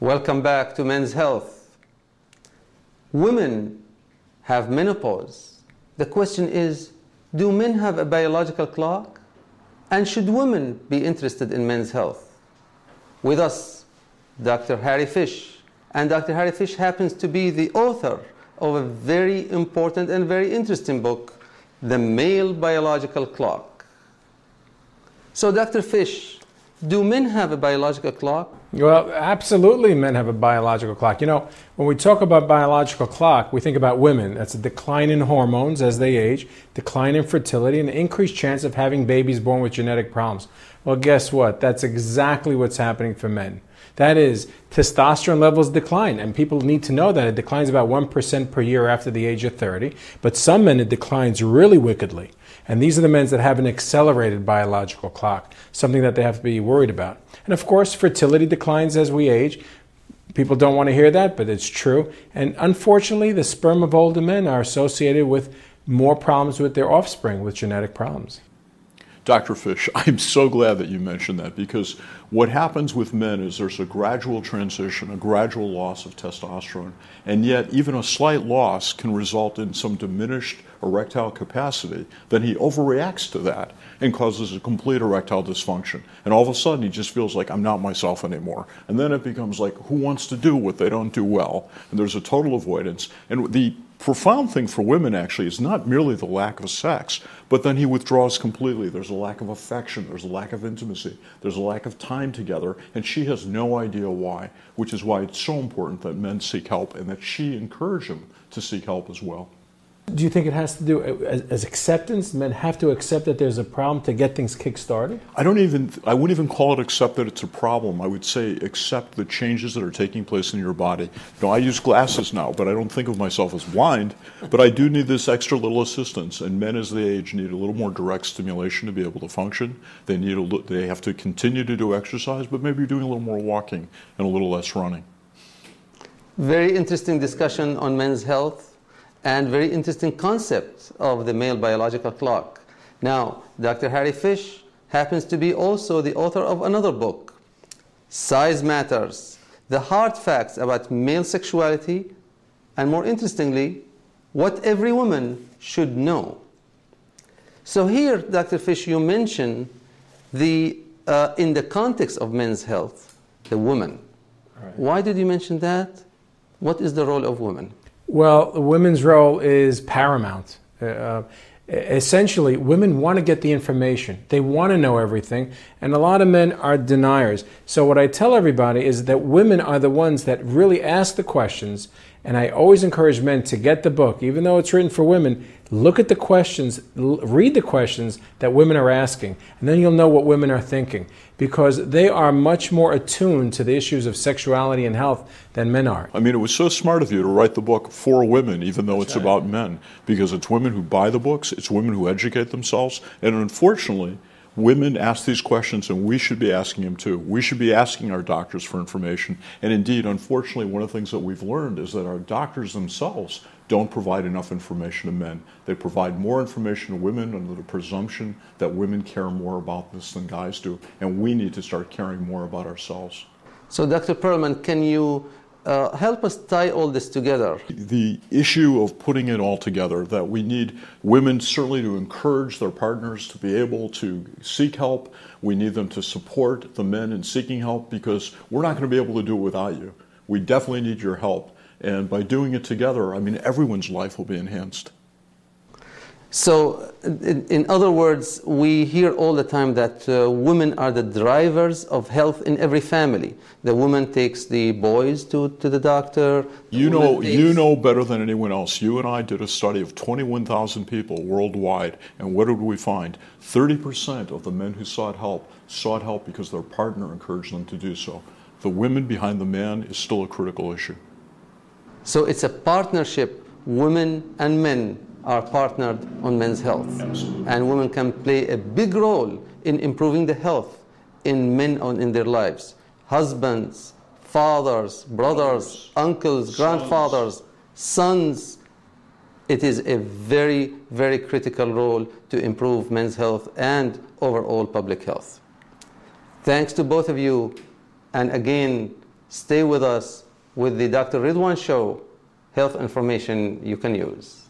Welcome back to Men's Health. Women have menopause. The question is, do men have a biological clock? And should women be interested in men's health? With us, Dr. Harry Fish. And Dr. Harry Fish happens to be the author of a very important and very interesting book, The Male Biological Clock. So, Dr. Fish, do men have a biological clock? Well, absolutely men have a biological clock. You know, when we talk about biological clock, we think about women. That's a decline in hormones as they age, decline in fertility, and an increased chance of having babies born with genetic problems. Well, guess what? That's exactly what's happening for men. That is, testosterone levels decline, and people need to know that it declines about 1% per year after the age of 30, but some men it declines really wickedly. And these are the men that have an accelerated biological clock, something that they have to be worried about. And of course, fertility declines as we age. People don't want to hear that, but it's true. And unfortunately, the sperm of older men are associated with more problems with their offspring with genetic problems. Dr. Fish, I'm so glad that you mentioned that, because what happens with men is there's a gradual transition, a gradual loss of testosterone, and yet even a slight loss can result in some diminished erectile capacity. Then he overreacts to that and causes a complete erectile dysfunction. And all of a sudden he just feels like, I'm not myself anymore. And then it becomes like, who wants to do what they don't do well? And there's a total avoidance. And the profound thing for women actually is not merely the lack of sex, but then he withdraws completely. There's a lack of affection, there's a lack of intimacy, there's a lack of time together, and she has no idea why, which is why it's so important that men seek help and that she encourage him to seek help as well. Do you think it has to do as acceptance? Men have to accept that there's a problem to get things kick-started? I wouldn't even call it accept that it's a problem. I would say accept the changes that are taking place in your body. You know, I use glasses now, but I don't think of myself as blind, but I do need this extra little assistance, and men as they age need a little more direct stimulation to be able to function. They have to continue to do exercise, but maybe doing a little more walking and a little less running. Very interesting discussion on men's health, and very interesting concept of the male biological clock. Now, Dr. Harry Fish happens to be also the author of another book, Size Matters, the hard facts about male sexuality, and more interestingly, what every woman should know. So here, Dr. Fish, you mention in the context of men's health, the woman. Right. Why did you mention that? What is the role of women? Well, the women's role is paramount. Essentially, women want to get the information. They want to know everything, and a lot of men are deniers. So what I tell everybody is that women are the ones that really ask the questions, and I always encourage men to get the book. Even though it's written for women, look at the questions, read the questions that women are asking, and then you'll know what women are thinking, because they are much more attuned to the issues of sexuality and health than men are. I mean, it was so smart of you to write the book for women, even though it's about men, because it's women who buy the books, it's women who educate themselves, and unfortunately, women ask these questions, and we should be asking them too. We should be asking our doctors for information. And indeed, unfortunately, one of the things that we've learned is that our doctors themselves don't provide enough information to men. They provide more information to women under the presumption that women care more about this than guys do. And we need to start caring more about ourselves. So, Dr. Perlman, can you help us tie all this together? The issue of putting it all together, that we need women certainly to encourage their partners to be able to seek help. We need them to support the men in seeking help, because we're not going to be able to do it without you. We definitely need your help. And by doing it together, I mean, everyone's life will be enhanced. So, in other words, we hear all the time that women are the drivers of health in every family. The woman takes the boys to the doctor. You know better than anyone else. You and I did a study of 21,000 people worldwide, and what did we find? 30% of the men who sought help because their partner encouraged them to do so. The women behind the man is still a critical issue. So it's a partnership. Women and men are partnered on men's health. Absolutely. And women can play a big role in improving the health in men in their lives. Husbands, fathers, brothers, uncles, grandfathers, sons. It is a very, very critical role to improve men's health and overall public health. Thanks to both of you, and again, Stay with us with the Dr. Ridwan Show, health information you can use.